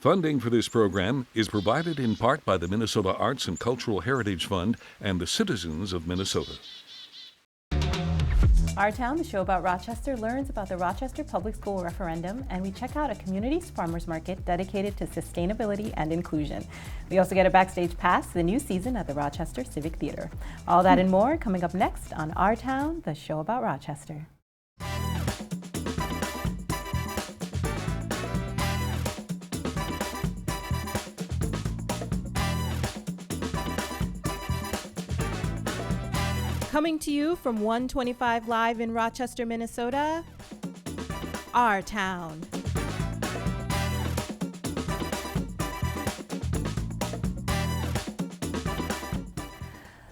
Funding for this program is provided in part by the Minnesota Arts and Cultural Heritage Fund and the citizens of Minnesota. Our Town, the show about Rochester, learns about the Rochester Public School referendum, and we check out a community farmers market dedicated to sustainability and inclusion. We also get a backstage pass to the new season at the Rochester Civic Theatre. All that and more coming up next on Our Town, the show about Rochester. Coming to you from 125 Live in Rochester, Minnesota, Our Town.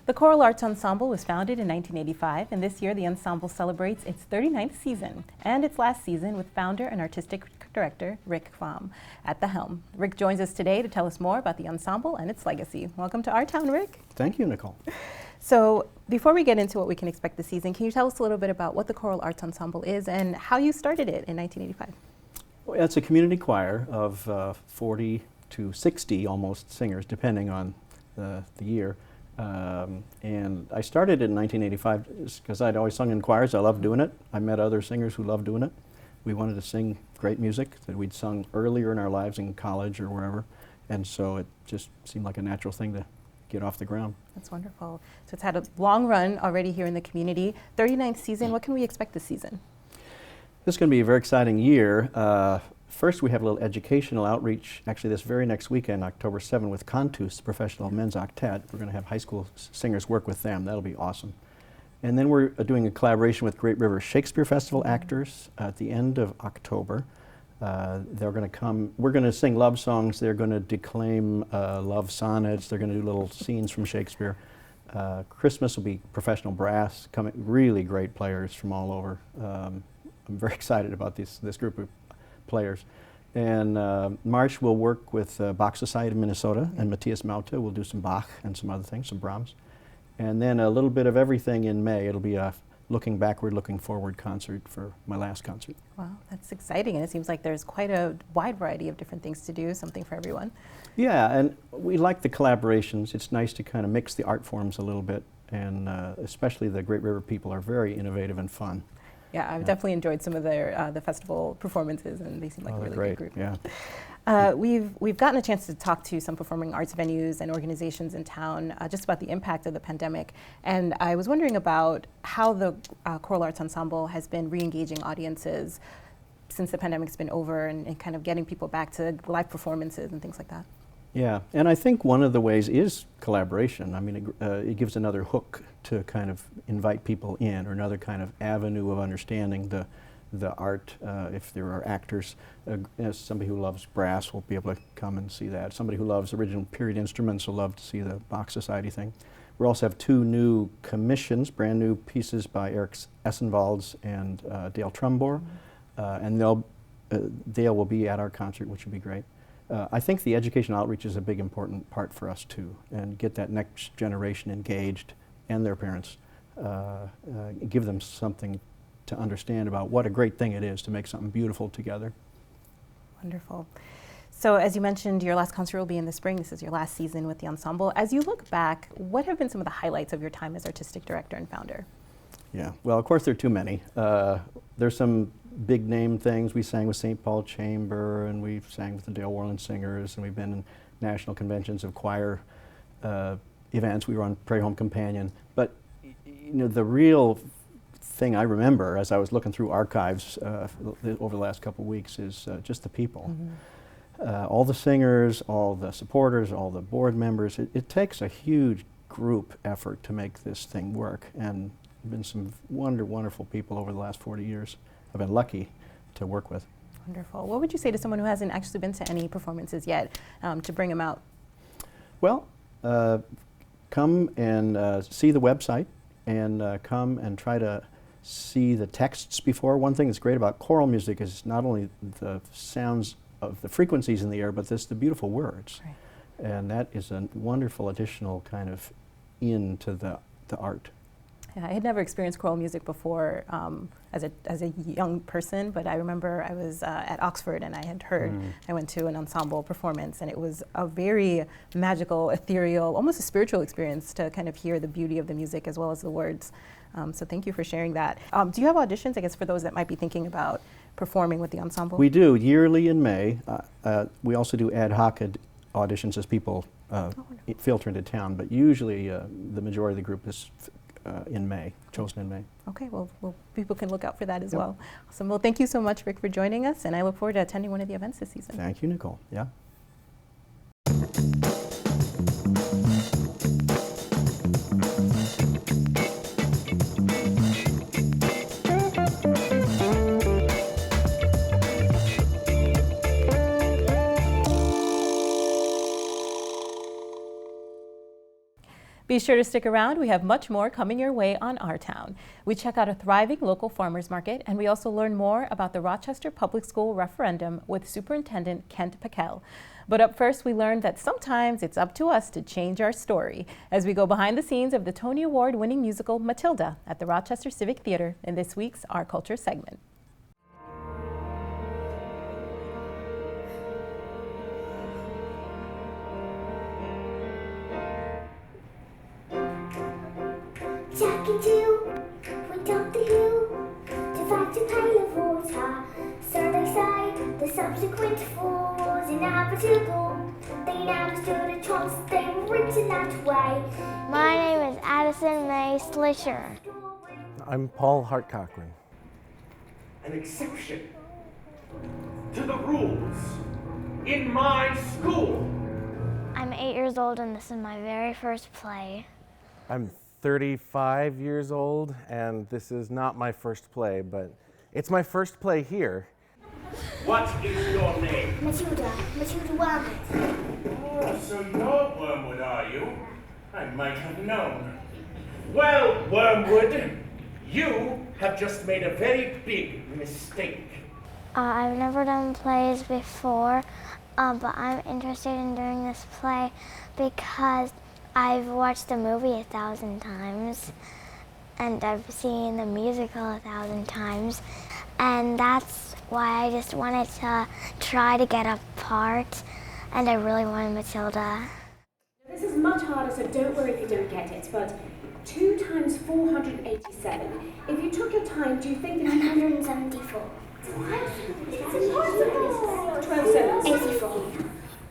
The Choral Arts Ensemble was founded in 1985, and this year the ensemble celebrates its 39th season and its last season with founder and artistic director Rick Kvam at the helm. Rick joins us today to tell us more about the ensemble and its legacy. Welcome to Our Town, Rick. Thank you, Nicole. So before we get into what we can expect this season, can you tell us a little bit about what the Choral Arts Ensemble is and how you started it in 1985? Well, it's a community choir of 40 to 60 almost singers, depending on the year. And I started in 1985 because I'd always sung in choirs. I loved doing it. I met other singers who loved doing it. We wanted to sing great music that we'd sung earlier in our lives in college or wherever. And so it just seemed like a natural thing to get off the ground. That's wonderful. So it's had a long run already here in the community. 39th season, what can we expect this season? This is going to be a very exciting year. First, we have a little educational outreach, actually this very next weekend, October 7th, with Contus, the professional men's octet. We're going to have high school singers work with them. That'll be awesome. And then we're doing a collaboration with Great River Shakespeare Festival actors at the end of October. They're going to come, we're going to sing love songs, they're going to declaim love sonnets, they're going to do little scenes from Shakespeare. Christmas will be professional brass, coming, really great players from all over. I'm very excited about this group of players. And March we'll work with Bach Society of Minnesota and Matthias Mauta. We'll do some Bach and some other things, some Brahms. And then a little bit of everything in May. It'll be a looking backward, looking forward concert for my last concert. Wow, that's exciting, and it seems like there's quite a wide variety of different things to do, something for everyone. Yeah, and we like the collaborations. It's nice to kind of mix the art forms a little bit, and especially the Great River people are very innovative and fun. Yeah, I've definitely enjoyed some of their the festival performances, and they seem like a really great group. Yeah. We've gotten a chance to talk to some performing arts venues and organizations in town just about the impact of the pandemic, and I was wondering about how the Choral Arts Ensemble has been re-engaging audiences since the pandemic's been over, and kind of getting people back to live performances and things like that. Yeah, and I think one of the ways is collaboration. I mean, it gives another hook to kind of invite people in, or another kind of avenue of understanding the art. If there are actors, somebody who loves brass will be able to come and see that. Somebody who loves original period instruments will love to see the Bach Society thing. We also have two new commissions, brand new pieces by Eric Essenwalds and Dale Trumbore, and Dale will be at our concert, which will be great. I think the education outreach is a big important part for us too, and get that next generation engaged and their parents, give them something to understand about what a great thing it is to make something beautiful together. Wonderful. So as you mentioned, your last concert will be in the spring. This is your last season with the ensemble. As you look back, what have been some of the highlights of your time as artistic director and founder? Yeah, well, of course there are too many. There's some big name things. We sang with St. Paul Chamber, and we sang with the Dale Worland Singers, and we've been in national conventions of choir events. We were on Prairie Home Companion. But you know, the real thing I remember as I was looking through archives over the last couple of weeks is just the people. Mm-hmm. All the singers, all the supporters, all the board members. It takes a huge group effort to make this thing work, and been some wonderful people over the last 40 years. I've been lucky to work with. Wonderful. What would you say to someone who hasn't actually been to any performances yet to bring them out? Well, come and see the website, and come and try to see the texts before. One thing that's great about choral music is not only the sounds of the frequencies in the air, but the beautiful words. Right. And that is a wonderful additional kind of into the art. Yeah, I had never experienced choral music before as a young person, but I remember I was at Oxford and I had heard, I went to an ensemble performance, and it was a very magical, ethereal, almost a spiritual experience to kind of hear the beauty of the music as well as the words. So thank you for sharing that. Do you have auditions, I guess, for those that might be thinking about performing with the ensemble? We do, yearly in May. We also do ad hoc auditions as people filter into town, but usually the majority of the group is in May, chosen in May. Okay, well, people can look out for that as well. Awesome. Well, thank you so much, Rick, for joining us, and I look forward to attending one of the events this season. Thank you, Nicole. Yeah. Be sure to stick around. We have much more coming your way on Our Town. We check out a thriving local farmers market, and we also learn more about the Rochester Public School referendum with Superintendent Kent Pekel. But up first, we learned that sometimes it's up to us to change our story as we go behind the scenes of the Tony Award-winning musical Matilda at the Rochester Civic Theatre in this week's Our Culture segment. Jack and Jill went up the hill to fetch a pail of water. So they say the subsequent falls inevitable. They never stood a chance, they were written that way. My name is Addison May Slisher. I'm Paul Hart Cochran. An exception to the rules in my school. I'm 8 years old and this is my very first play. I'm 35 years old, and this is not my first play, but it's my first play here. What is your name? Matilda Wormwood. Oh, so you're Wormwood, are you? I might have known. Well, Wormwood, you have just made a very big mistake. I've never done plays before, but I'm interested in doing this play because I've watched the movie 1,000 times, and I've seen the musical 1,000 times, and that's why I just wanted to try to get a part, and I really wanted Matilda. This is much harder, so don't worry if you don't get it, but 2 times 487. If you took your time, do you think that 974. What? It's impossible! 12 sevens. 84.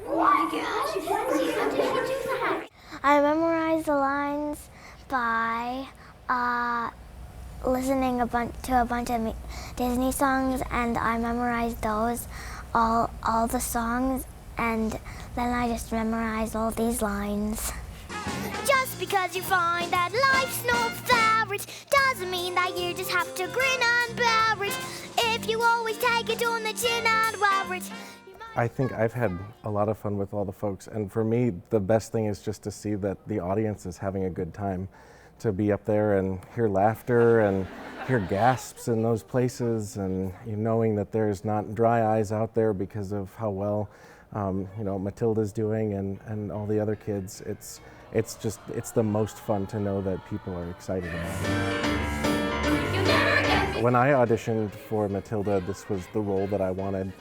Oh my gosh, how did you do that? I memorized the lines by listening to a bunch of Disney songs, and I memorized those, all the songs, and then I just memorized all these lines. Just because you find that life's not fair, it doesn't mean that you just have to grin and bear it. If you always take it on the chin and wear it. I think I've had a lot of fun with all the folks, and for me, the best thing is just to see that the audience is having a good time. To be up there and hear laughter and hear gasps in those places, and knowing that there's not dry eyes out there because of how well Matilda's doing and all the other kids. It's the most fun to know that people are excited about it. When I auditioned for Matilda, this was the role that I wanted.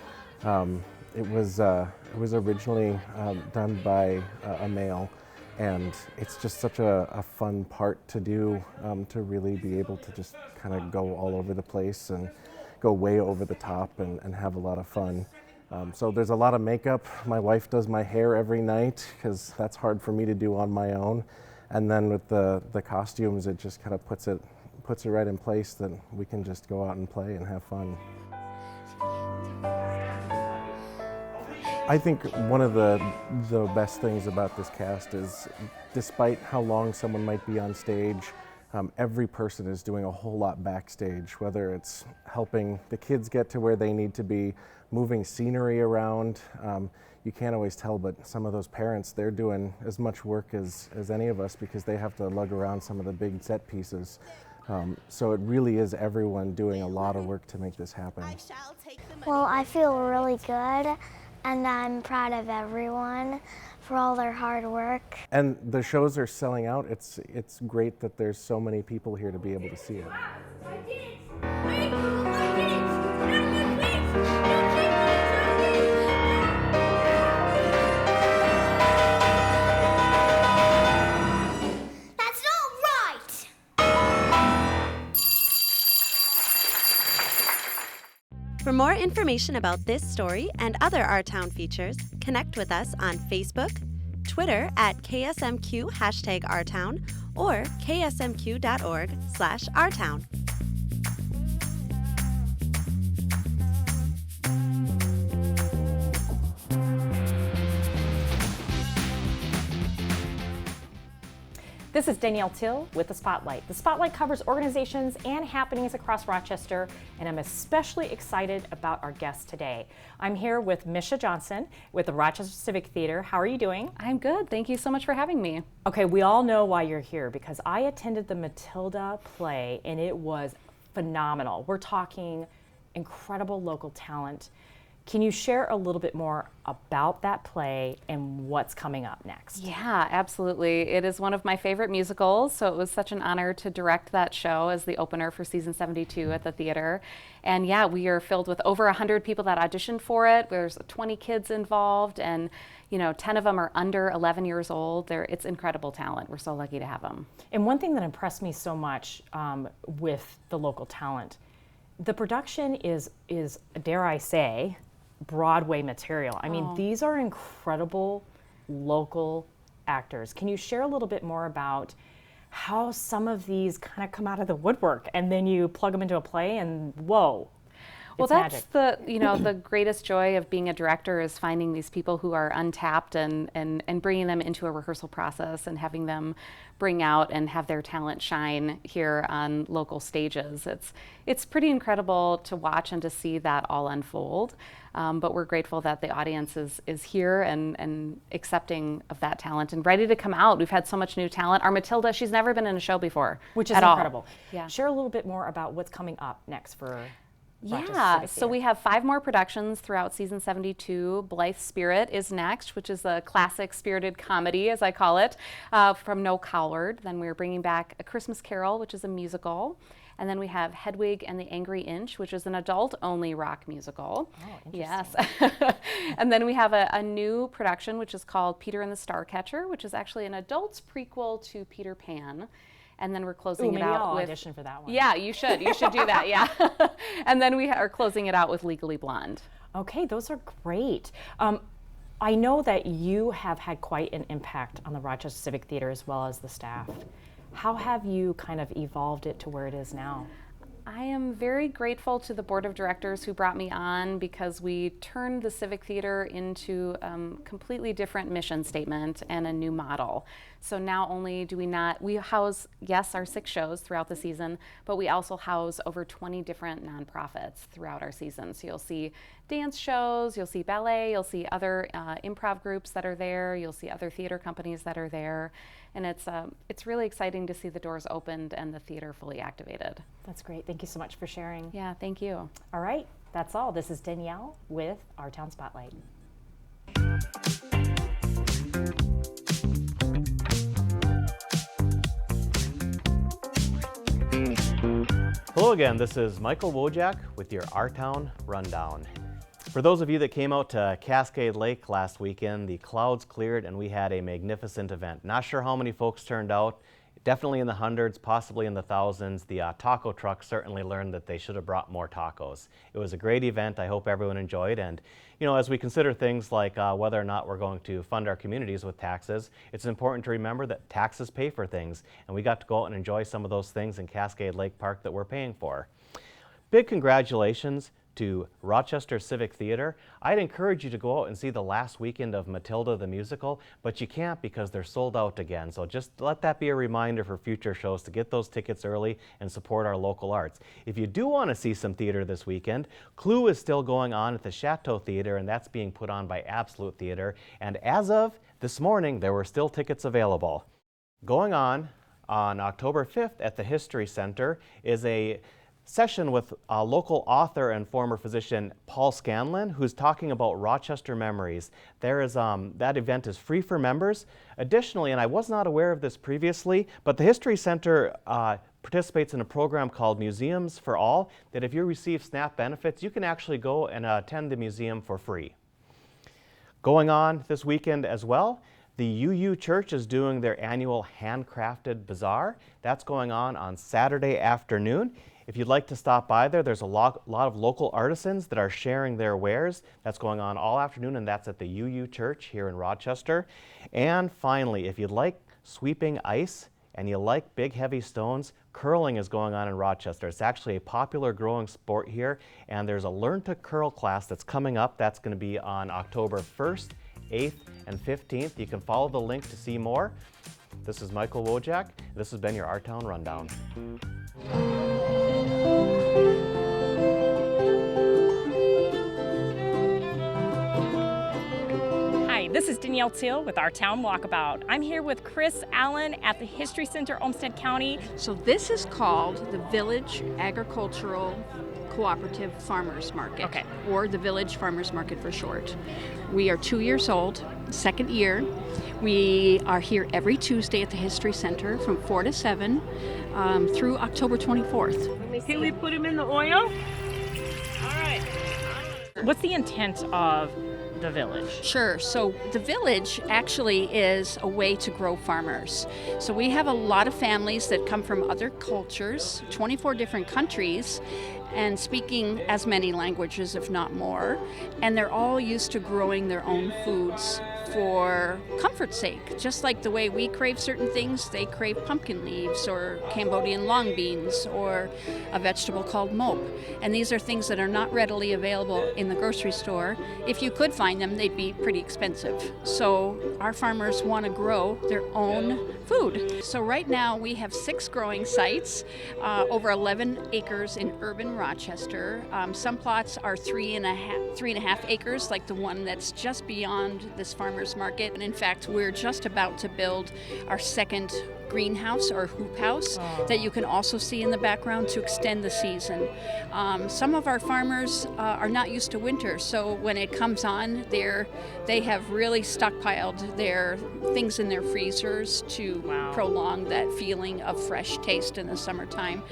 It was originally done by a male, and it's just such a fun part to do, to really be able to just kind of go all over the place and go way over the top and have a lot of fun. So there's a lot of makeup. My wife does my hair every night because that's hard for me to do on my own. And then with the costumes, it just kind of puts it right in place that we can just go out and play and have fun. I think one of the best things about this cast is, despite how long someone might be on stage, every person is doing a whole lot backstage, whether it's helping the kids get to where they need to be, moving scenery around. You can't always tell, but some of those parents, they're doing as much work as any of us because they have to lug around some of the big set pieces. So it really is everyone doing a lot of work to make this happen. Well, I feel really good, and I'm proud of everyone for all their hard work. And the shows are selling out. It's great that there's so many people here to be able to see it. I did it! Very cool, I did it! Now you That's not right! For more information about this story and other Our Town features, connect with us on Facebook, Twitter at KSMQ #OurTown, or ksmq.org/OurTown. This is Danielle Teal with The Spotlight. The Spotlight covers organizations and happenings across Rochester, and I'm especially excited about our guest today. I'm here with Misha Johnson with the Rochester Civic Theatre. How are you doing? I'm good. Thank you so much for having me. Okay, we all know why you're here because I attended the Matilda play and it was phenomenal. We're talking incredible local talent. Can you share a little bit more about that play and what's coming up next? Yeah, absolutely. It is one of my favorite musicals, so it was such an honor to direct that show as the opener for season 72 at the theater. And yeah, we are filled with over 100 people that auditioned for it. There's 20 kids involved, and 10 of them are under 11 years old. It's incredible talent. We're so lucky to have them. And one thing that impressed me so much with the local talent, the production is, dare I say, Broadway material. I mean, these are incredible local actors. Can you share a little bit more about how some of these kind of come out of the woodwork and then you plug them into a play and whoa, well, it's that's magic. the greatest joy of being a director is finding these people who are untapped and bringing them into a rehearsal process and having them bring out and have their talent shine here on local stages. It's pretty incredible to watch and to see that all unfold. But we're grateful that the audience is here and accepting of that talent and ready to come out. We've had so much new talent. Our Matilda, she's never been in a show before. Which is incredible. Yeah. Share a little bit more about what's coming up next for Yeah, so we have 5 more productions throughout season 72. Blythe Spirit is next, which is a classic spirited comedy, as I call it, from Noel Coward. Then we're bringing back A Christmas Carol, which is a musical. And then we have Hedwig and the Angry Inch, which is an adult-only rock musical. Oh, interesting. Yes. And then we have a new production, which is called Peter and the Starcatcher, which is actually an adult's prequel to Peter Pan. And then we're closing it out I'll with audition for that one. Yeah, you should do that. Yeah. And then we are closing it out with Legally Blonde. Okay, those are great. I know that you have had quite an impact on the Rochester Civic Theatre as well as the staff. How have you kind of evolved it to where it is now? I am very grateful to the board of directors who brought me on because we turned the Civic Theatre into a completely different mission statement and a new model. So now only do we house, yes, our 6 shows throughout the season, but we also house over 20 different nonprofits throughout our season. So you'll see dance shows, you'll see ballet, you'll see other improv groups that are there, you'll see other theater companies that are there. And it's really exciting to see the doors opened and the theater fully activated. That's great. Thank you so much for sharing. Yeah, thank you. All right, that's all. This is Danielle with Our Town Spotlight. Hello again, this is Michael Wojcik with your Our Town Rundown. For those of you that came out to Cascade Lake last weekend, the clouds cleared and we had a magnificent event. Not sure how many folks turned out, definitely in the hundreds, possibly in the thousands. The taco truck certainly learned that they should have brought more tacos. It was a great event. I hope everyone enjoyed. And as we consider things like whether or not we're going to fund our communities with taxes, it's important to remember that taxes pay for things. And we got to go out and enjoy some of those things in Cascade Lake Park that we're paying for. Big congratulations to Rochester Civic Theatre. I'd encourage you to go out and see the last weekend of Matilda the musical, but you can't because they're sold out again. So just let that be a reminder for future shows to get those tickets early and support our local arts. If you do want to see some theater this weekend, Clue is still going on at the Chateau Theatre, and that's being put on by Absolute Theatre. And as of this morning, there were still tickets available. Going on October 5th at the History Center is a session with local author and former physician Paul Scanlon, who's talking about Rochester memories. There is that event is free for members. Additionally, and I was not aware of this previously, but the History Center participates in a program called Museums for All, that if you receive SNAP benefits, you can actually go and attend the museum for free. Going on this weekend as well, the UU Church is doing their annual handcrafted bazaar. That's going on Saturday afternoon. If you'd like to stop by there, there's a lot of local artisans that are sharing their wares. That's going on all afternoon, and that's at the UU Church here in Rochester. And finally, if you'd like sweeping ice and you like big heavy stones, curling is going on in Rochester. It's actually a popular growing sport here, and there's a Learn to Curl class that's coming up. That's going to be on October 1st, 8th, and 15th. You can follow the link to see more. This is Michael Wojcik. This has been your Our Town Rundown. Hi, this is Danielle Teal with Our Town Walkabout. I'm here with Chris Allen at the History Center, Olmsted County. So this is called the Village Agricultural Cooperative Farmers Market, or the Village Farmers Market for short. We are 2 years old, second year. We are here every Tuesday at the History Center from 4 to 7 through October 24th. Can we put them in the oil? All right. What's the intent of the village? Sure. So the village actually is a way to grow farmers. So we have a lot of families that come from other cultures, 24 different countries, and speaking as many languages, if not more. And they're all used to growing their own foods for comfort's sake. Just like the way we crave certain things, they crave pumpkin leaves or Cambodian long beans or a vegetable called mope. And these are things that are not readily available in the grocery store. If you could find them, they'd be pretty expensive. So our farmers want to grow their own food. So right now we have 6 growing sites, over 11 acres in urban Rochester. Some plots are 3.5 acres, like the one that's just beyond this farmer's market. And in fact, we're just about to build our second greenhouse or hoop house that you can also see in the background to extend the season. Some of our farmers are not used to winter, so when it comes on, they have really stockpiled their things in their freezers to prolong that feeling of fresh taste in the summertime.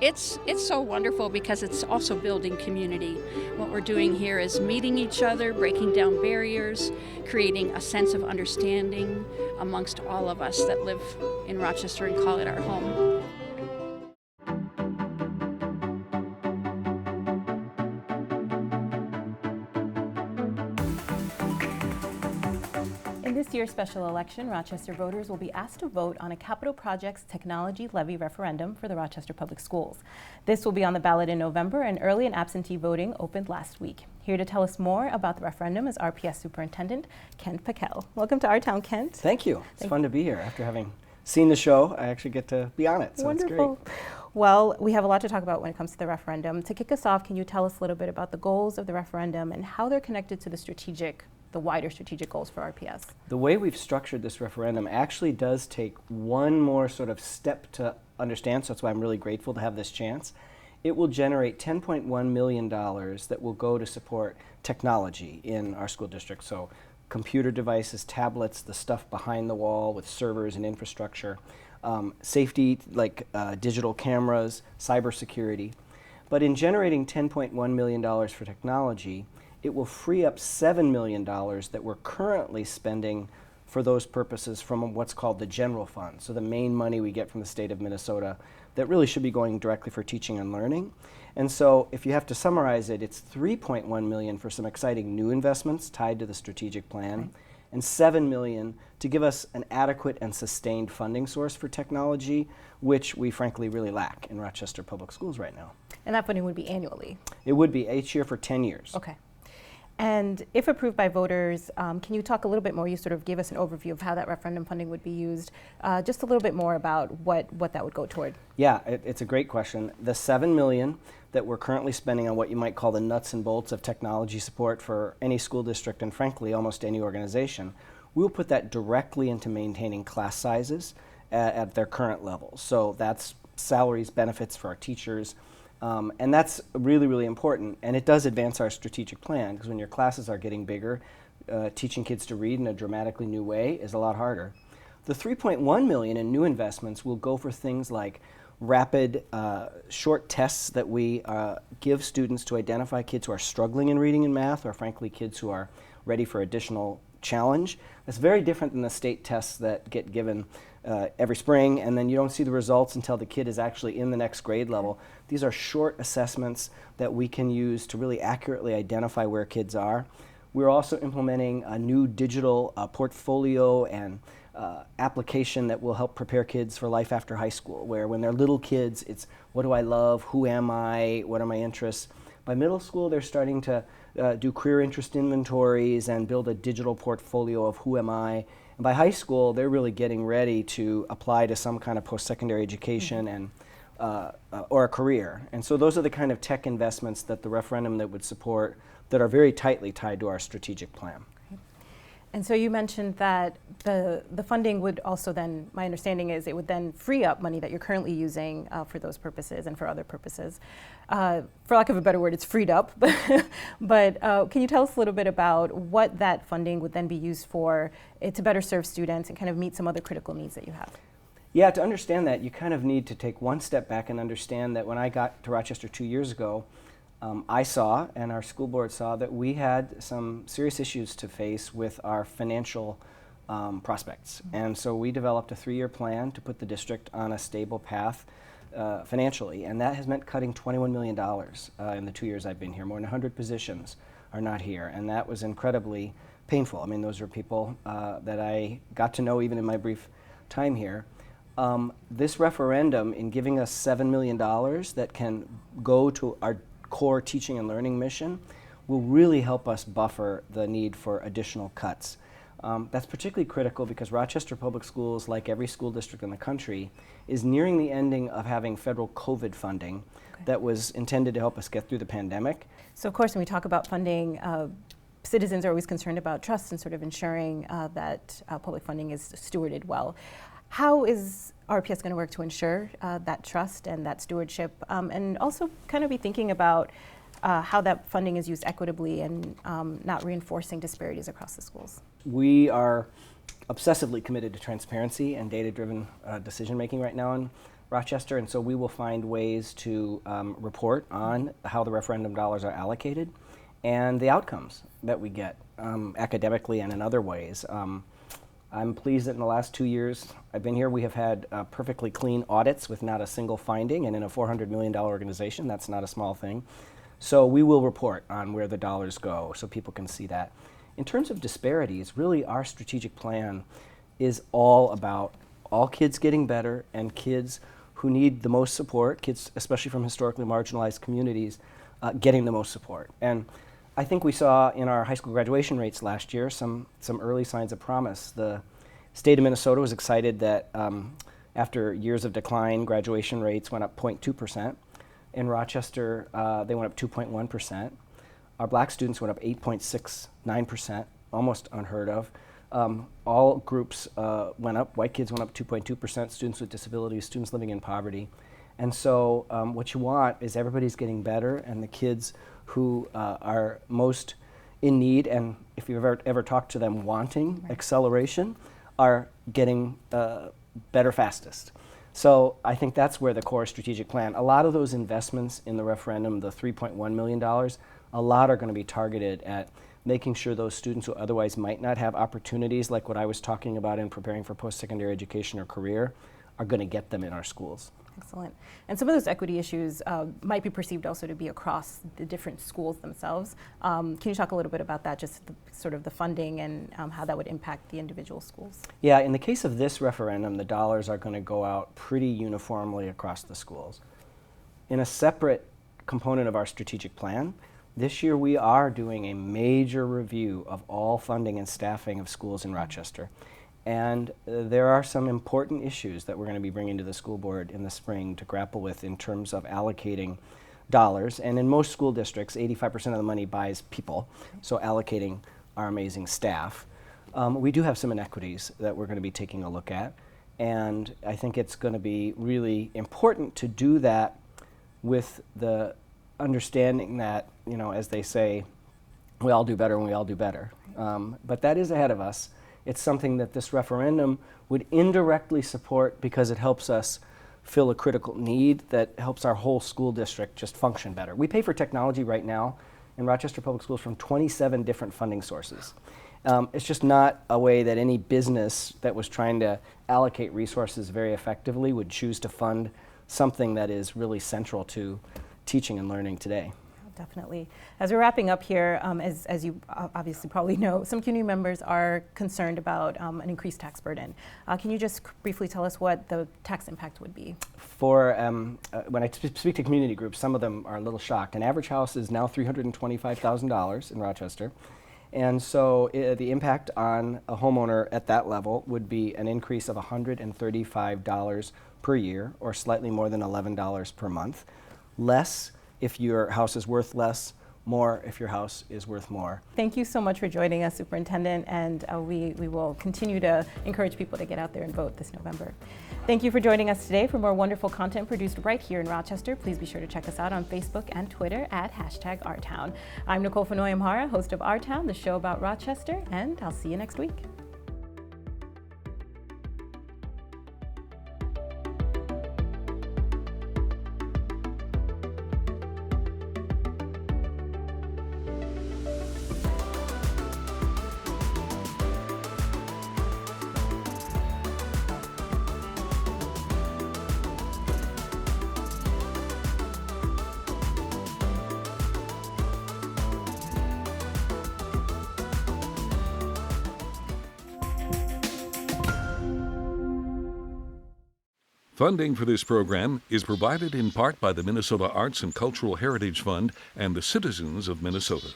It's so wonderful because it's also building community. What we're doing here is meeting each other, breaking down barriers, creating a sense of understanding amongst all of us that live in Rochester and call it our home. In this year's special election, Rochester voters will be asked to vote on a capital projects technology levy referendum for the Rochester Public Schools. This will be on the ballot in November, and early and absentee voting opened last week. Here to tell us more about the referendum is RPS Superintendent Kent Pekel. Welcome to Our Town, Kent. Thank you. It's fun to be here. After having seen the show, I actually get to be on it, so Wonderful. It's great. Well, we have a lot to talk about when it comes to the referendum. To kick us off, can you tell us a little bit about the goals of the referendum and how they're connected to the wider strategic goals for RPS? The way we've structured this referendum actually does take one more sort of step to understand, so that's why I'm really grateful to have this chance. It will generate $10.1 million that will go to support technology in our school district. So computer devices, tablets, the stuff behind the wall with servers and infrastructure, safety like digital cameras, cybersecurity. But in generating $10.1 million for technology, it will free up $7 million that we're currently spending for those purposes from what's called the general fund. So the main money we get from the state of Minnesota that really should be going directly for teaching and learning. And so if you have to summarize it, it's $3.1 million for some exciting new investments tied to the strategic plan, and $7 million to give us an adequate and sustained funding source for technology, which we frankly really lack in Rochester Public Schools right now. And that funding would be annually? It would be each year for 10 years. Okay. And if approved by voters, can you talk a little bit more? You sort of gave us an overview of how that referendum funding would be used. Just a little bit more about what that would go toward. Yeah, it's a great question. The $7 million that we're currently spending on what you might call the nuts and bolts of technology support for any school district and frankly almost any organization, we'll put that directly into maintaining class sizes at their current levels. So that's salaries, benefits for our teachers, And that's really, really important. And it does advance our strategic plan, because when your classes are getting bigger, teaching kids to read in a dramatically new way is a lot harder. The $3.1 million in new investments will go for things like rapid, short tests that we give students to identify kids who are struggling in reading and math, or frankly, kids who are ready for additional challenge. That's very different than the state tests that get given every spring, and then you don't see the results until the kid is actually in the next grade level. These are short assessments that we can use to really accurately identify where kids are. We're also implementing a new digital portfolio and application that will help prepare kids for life after high school, where when they're little kids, it's what do I love, who am I, what are my interests. By middle school, they're starting to do career interest inventories and build a digital portfolio of who am I. And by high school, they're really getting ready to apply to some kind of post-secondary education and or a career. And so those are the kind of tech investments that the referendum that would support that are very tightly tied to our strategic plan. And so you mentioned that the funding would also then, my understanding is it would then free up money that you're currently using for those purposes and for other purposes. For lack of a better word, it's freed up. But can you tell us a little bit about what that funding would then be used for to better serve students and kind of meet some other critical needs that you have? Yeah, to understand that, you kind of need to take one step back and understand that when I got to Rochester 2 years ago, I saw, and our school board saw, that we had some serious issues to face with our financial prospects. And so we developed a 3-year plan to put the district on a stable path financially, and that has meant cutting $21 million in the 2 years I've been here. More than 100 positions are not here, and that was incredibly painful. I mean, those are people that I got to know even in my brief time here. This referendum, in giving us $7 million that can go to our core teaching and learning mission, will really help us buffer the need for additional cuts. That's particularly critical because Rochester Public Schools, like every school district in the country, is nearing the ending of having federal COVID funding that was intended to help us get through the pandemic. So of course, when we talk about funding, citizens are always concerned about trust and sort of ensuring that public funding is stewarded well. How is RPS going to work to ensure that trust and that stewardship, and also kind of be thinking about how that funding is used equitably and not reinforcing disparities across the schools? We are obsessively committed to transparency and data-driven decision-making right now in Rochester, and so we will find ways to report on how the referendum dollars are allocated and the outcomes that we get academically and in other ways. I'm pleased that in the last 2 years I've been here, we have had perfectly clean audits with not a single finding, and in a $400 million organization, that's not a small thing. So we will report on where the dollars go so people can see that. In terms of disparities, really our strategic plan is all about all kids getting better and kids who need the most support, kids especially from historically marginalized communities, getting the most support. And I think we saw in our high school graduation rates last year some early signs of promise. The state of Minnesota was excited that after years of decline, graduation rates went up 0.2%. In Rochester, they went up 2.1%. Our black students went up 8.69%, almost unheard of. All groups went up. White kids went up 2.2%, students with disabilities, students living in poverty. And so what you want is everybody's getting better, and the kids who are most in need, and if you've ever talked to them wanting acceleration, are getting better fastest. So I think that's where the core strategic plan, a lot of those investments in the referendum, the $3.1 million, a lot are going to be targeted at making sure those students who otherwise might not have opportunities like what I was talking about in preparing for post-secondary education or career are going to get them in our schools. Excellent. And some of those equity issues might be perceived also to be across the different schools themselves. Can you talk a little bit about that, just sort of the funding and how that would impact the individual schools? Yeah, in the case of this referendum, the dollars are going to go out pretty uniformly across the schools. In a separate component of our strategic plan, this year we are doing a major review of all funding and staffing of schools in Rochester. And there are some important issues that we're going to be bringing to the school board in the spring to grapple with in terms of allocating dollars. And in most school districts, 85% of the money buys people, so allocating our amazing staff. We do have some inequities that we're going to be taking a look at. And I think it's going to be really important to do that with the understanding that, you know, as they say, we all do better when we all do better. But that is ahead of us. It's something that this referendum would indirectly support because it helps us fill a critical need that helps our whole school district just function better. We pay for technology right now in Rochester Public Schools from 27 different funding sources. It's just not a way that any business that was trying to allocate resources very effectively would choose to fund something that is really central to teaching and learning today. Definitely. As we're wrapping up here, as you obviously probably know, some community members are concerned about an increased tax burden. Can you just briefly tell us what the tax impact would be? For when I speak to community groups, some of them are a little shocked. An average house is now $325,000 in Rochester. And so the impact on a homeowner at that level would be an increase of $135 per year, or slightly more than $11 per month. Less if your house is worth less, more if your house is worth more. Thank you so much for joining us, Superintendent, and we will continue to encourage people to get out there and vote this November. Thank you for joining us today. For more wonderful content produced right here in Rochester, please be sure to check us out on Facebook and Twitter at #OurTown. I'm Nicole Fenoy-Amhara, host of Our Town, the show about Rochester, and I'll see you next week. Funding for this program is provided in part by the Minnesota Arts and Cultural Heritage Fund and the citizens of Minnesota.